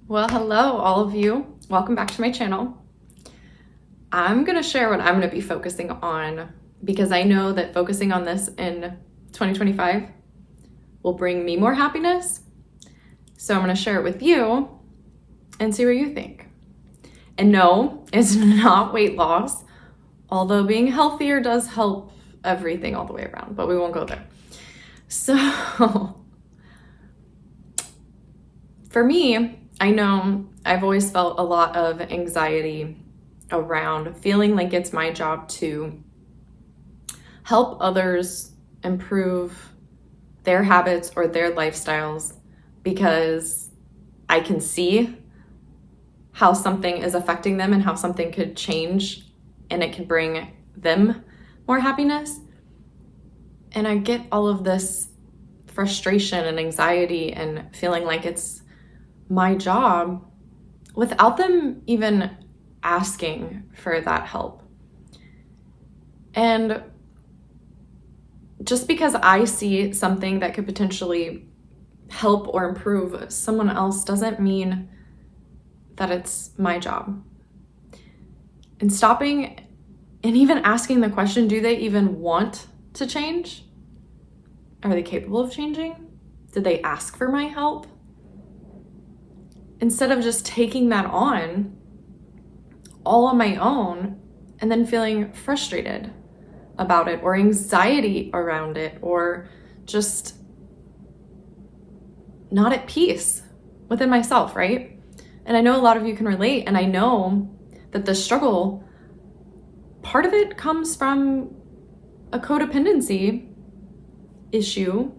Well, hello, all of you. Welcome back to my channel. I'm going to share what I'm going to be focusing on because I know that focusing on this in 2025 will bring me more happiness. So I'm going to share it with you and see what you think. And no, it's not weight loss, although being healthier does help everything all the way around, but we won't go there. So for me, I know I've always felt a lot of anxiety around feeling like it's my job to help others improve their habits or their lifestyles because I can see how something is affecting them and how something could change and it could bring them more happiness. And I get all of this frustration and anxiety and feeling like it's my job without them even asking for that help. And just because I see something that could potentially help or improve someone else doesn't mean that it's my job. And stopping and even asking the question, do they even want to change? Are they capable of changing? Did they ask for my help? Instead of just taking that on all on my own and then feeling frustrated about it or anxiety around it or just not at peace within myself, right? And I know a lot of you can relate, and I know that the struggle, part of it comes from a codependency issue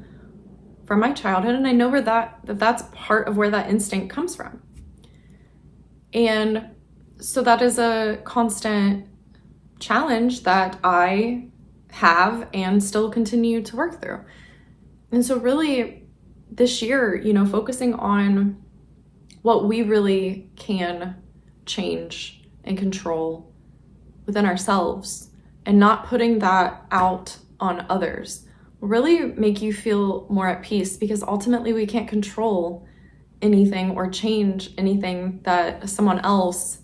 from my childhood, and I know where that's part of where that instinct comes from. And so that is a constant challenge that I have and still continue to work through. And so really this year, focusing on what we really can change and control within ourselves and not putting that out on others will really make you feel more at peace, because ultimately we can't control anything or change anything that someone else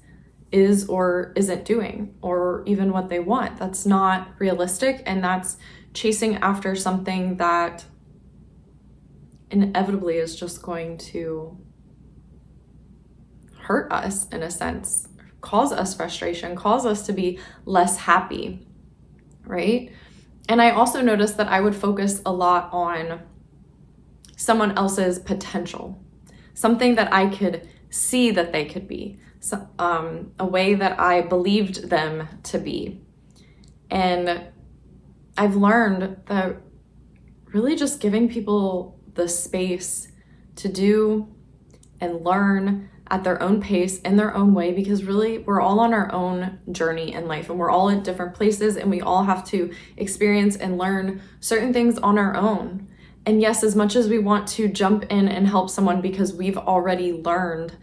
is or isn't doing, or even what they want. That's not realistic, and that's chasing after something that inevitably is just going to hurt us in a sense, cause us frustration, cause us to be less happy, right? And I also noticed that I would focus a lot on someone else's potential, something that I could see that they could be, so, a way that I believed them to be. And I've learned that really just giving people the space to do and learn at their own pace, in their own way, because really we're all on our own journey in life and we're all in different places and we all have to experience and learn certain things on our own. And yes, as much as we want to jump in and help someone because we've already learned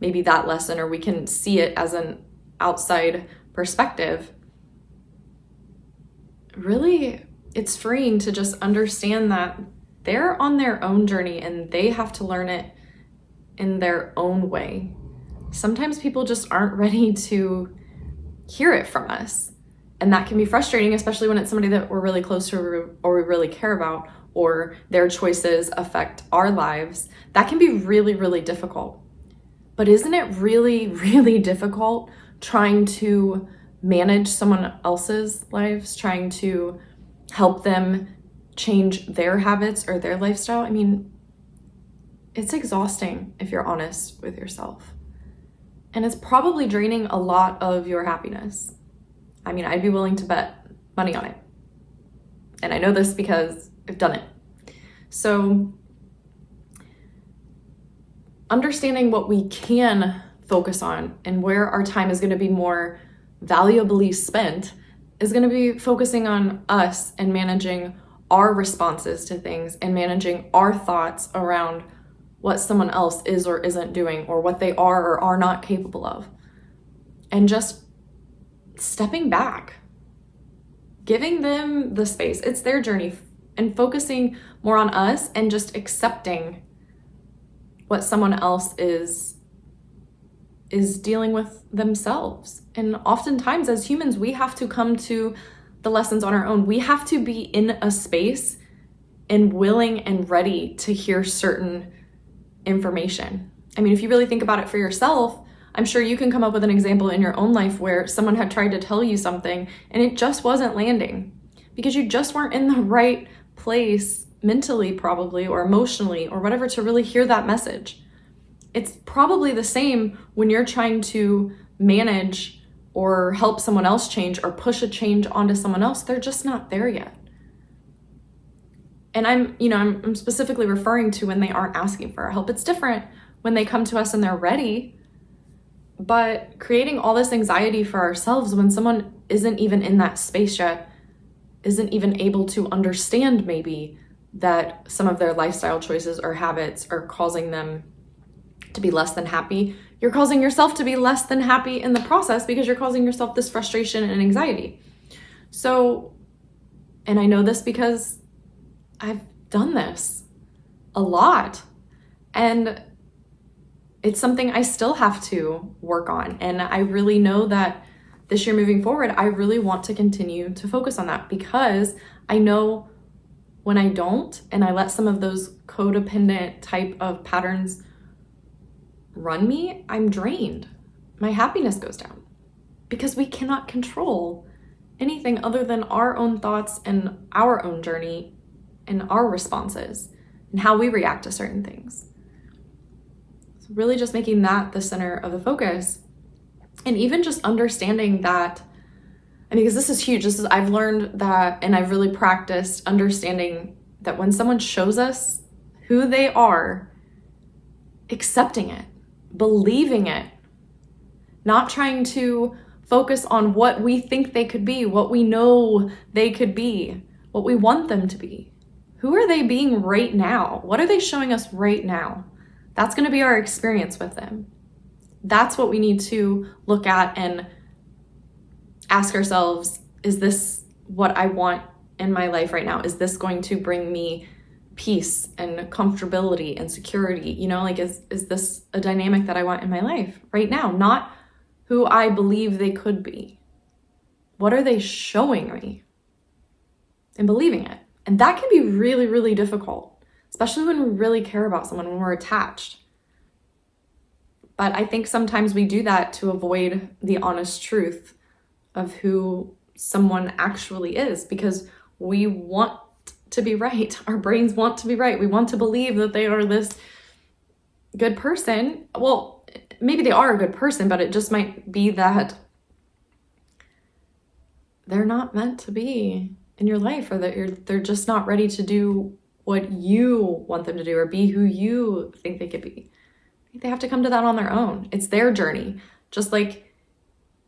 maybe that lesson, or we can see it as an outside perspective, really it's freeing to just understand that they're on their own journey and they have to learn it in their own way. Sometimes people just aren't ready to hear it from us. And that can be frustrating, especially when it's somebody that we're really close to or we really care about, or their choices affect our lives. That can be really, really difficult. But isn't it really, really difficult trying to manage someone else's lives, trying to help them change their habits or their lifestyle? I mean, it's exhausting if you're honest with yourself. And it's probably draining a lot of your happiness. I mean, I'd be willing to bet money on it. And I know this because I've done it. So understanding what we can focus on and where our time is going to be more valuably spent is going to be focusing on us and managing our responses to things and managing our thoughts around what someone else is or isn't doing, or what they are or are not capable of. And just stepping back, giving them the space. It's their journey, and focusing more on us and just accepting what someone else is is dealing with themselves. And oftentimes as humans, we have to come to the lessons on our own. We have to be in a space and willing and ready to hear certain information. I mean, if you really think about it for yourself, I'm sure you can come up with an example in your own life where someone had tried to tell you something and it just wasn't landing because you just weren't in the right place mentally, probably, or emotionally, or whatever, to really hear that message. It's probably the same when you're trying to manage or help someone else change or push a change onto someone else. They're just not there yet. And I'm specifically referring to when they aren't asking for our help. It's different when they come to us and they're ready. But creating all this anxiety for ourselves when someone isn't even in that space yet, isn't even able to understand maybe that some of their lifestyle choices or habits are causing them to be less than happy, you're causing yourself to be less than happy in the process because you're causing yourself this frustration and anxiety. So, and I know this because I've done this a lot. And it's something I still have to work on. And I really know that this year moving forward, I really want to continue to focus on that because I know when I don't and I let some of those codependent type of patterns run me, I'm drained. My happiness goes down because we cannot control anything other than our own thoughts and our own journey and our responses and how we react to certain things. Really just making that the center of the focus, and even just understanding that, because this is huge. I've learned that, and I've really practiced understanding that when someone shows us who they are, accepting it, believing it, not trying to focus on what we think they could be, what we know they could be, what we want them to be. Who are they being right now? What are they showing us right now? That's going to be our experience with them. That's what we need to look at and ask ourselves, is this what I want in my life right now? Is this going to bring me peace and comfortability and security? Is this a dynamic that I want in my life right now? Not who I believe they could be. What are they showing me? And believing it. And that can be really, really difficult, especially when we really care about someone, when we're attached. But I think sometimes we do that to avoid the honest truth of who someone actually is, because we want to be right. Our brains want to be right. We want to believe that they are this good person. Well, maybe they are a good person, but it just might be that they're not meant to be in your life, or that they're just not ready to do what you want them to do or be who you think they could be. They have to come to that on their own. It's their journey. Just like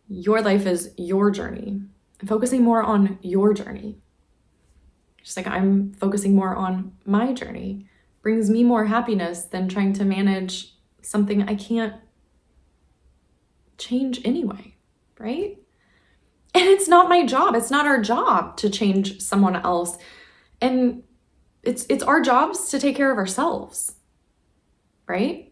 your life is your journey. I'm focusing more on your journey. Just like I'm focusing more on my journey. Brings me more happiness than trying to manage something I can't change anyway, right? And it's not my job. It's not our job to change someone else. And it's our jobs to take care of ourselves, right?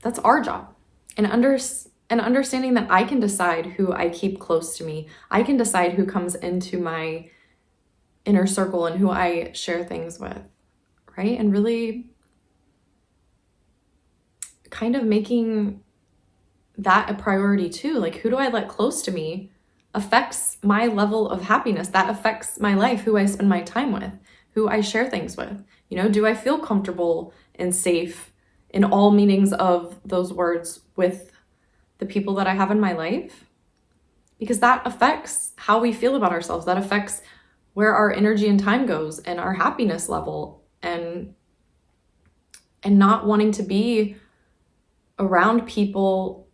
That's our job. And understanding that I can decide who I keep close to me. I can decide who comes into my inner circle and who I share things with, right? And really kind of making that a priority too. Like, who do I let close to me affects my level of happiness. That affects my life, who I spend my time with, who I share things with. Do I feel comfortable and safe in all meanings of those words with the people that I have in my life? Because that affects how we feel about ourselves. That affects where our energy and time goes and our happiness level, and not wanting to be around people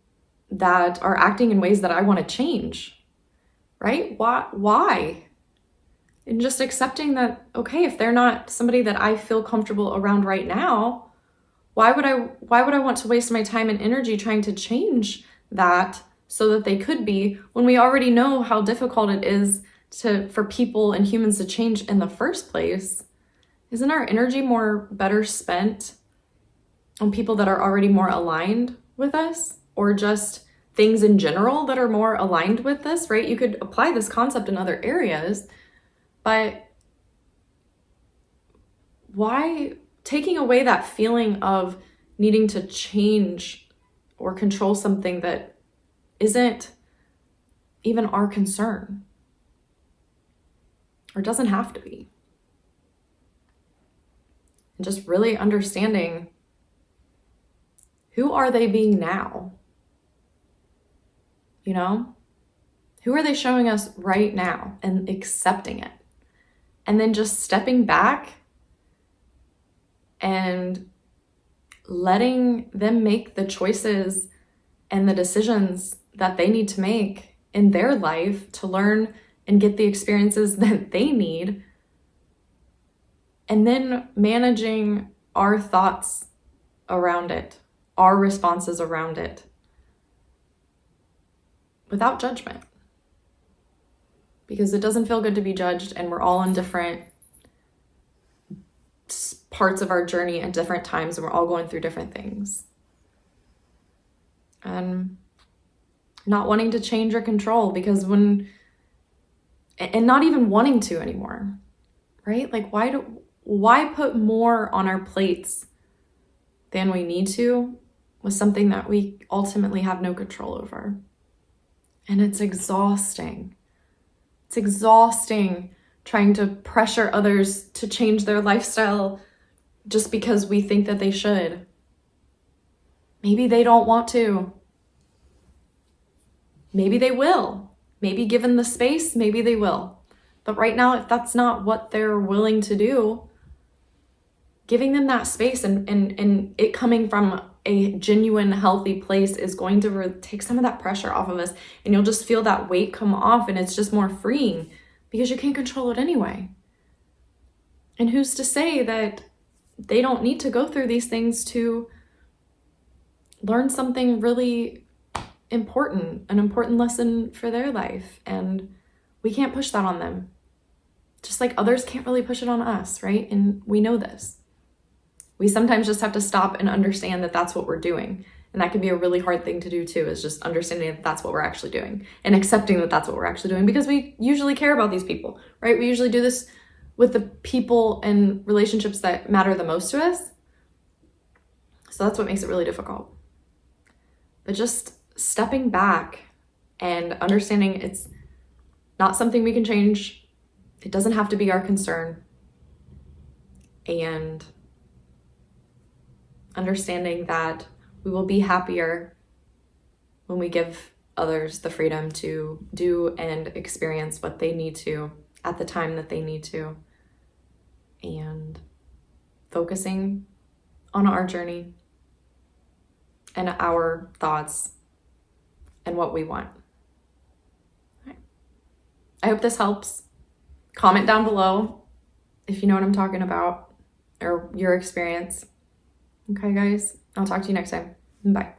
that are acting in ways that I want to change, right? Why? And just accepting that, okay, if they're not somebody that I feel comfortable around right now, why would I want to waste my time and energy trying to change that so that they could be, when we already know how difficult it is for people and humans to change in the first place? Isn't our energy better spent on people that are already more aligned with us? or just things in general that are more aligned with this, right? You could apply this concept in other areas, but why taking away that feeling of needing to change or control something that isn't even our concern or doesn't have to be? And just really understanding, who are they being now? You know, who are they showing us right now, and accepting it? And then just stepping back and letting them make the choices and the decisions that they need to make in their life to learn and get the experiences that they need. And then managing our thoughts around it, our responses around it, without judgment. Because it doesn't feel good to be judged, and we're all in different parts of our journey at different times, and we're all going through different things. And not wanting to change or control, because and not even wanting to anymore, right? Like, why put more on our plates than we need to with something that we ultimately have no control over? And it's exhausting. It's exhausting trying to pressure others to change their lifestyle just because we think that they should. Maybe they don't want to. Maybe they will. Maybe given the space, maybe they will. But right now, if that's not what they're willing to do, giving them that space and it coming from a genuine, healthy place is going to take some of that pressure off of us, and you'll just feel that weight come off, and it's just more freeing because you can't control it anyway. And who's to say that they don't need to go through these things to learn something really important, an important lesson for their life? And we can't push that on them, just like others can't really push it on us, right? And we know this. We sometimes just have to stop and understand that that's what we're doing. And that can be a really hard thing to do too, is just understanding that that's what we're actually doing and accepting that that's what we're actually doing, because we usually care about these people, right? We usually do this with the people and relationships that matter the most to us. So that's what makes it really difficult. But just stepping back and understanding it's not something we can change. It doesn't have to be our concern. And understanding that we will be happier when we give others the freedom to do and experience what they need to at the time that they need to, and focusing on our journey and our thoughts and what we want. Right. I hope this helps. Comment down below if you know what I'm talking about or your experience. Okay, guys, I'll talk to you next time. Bye.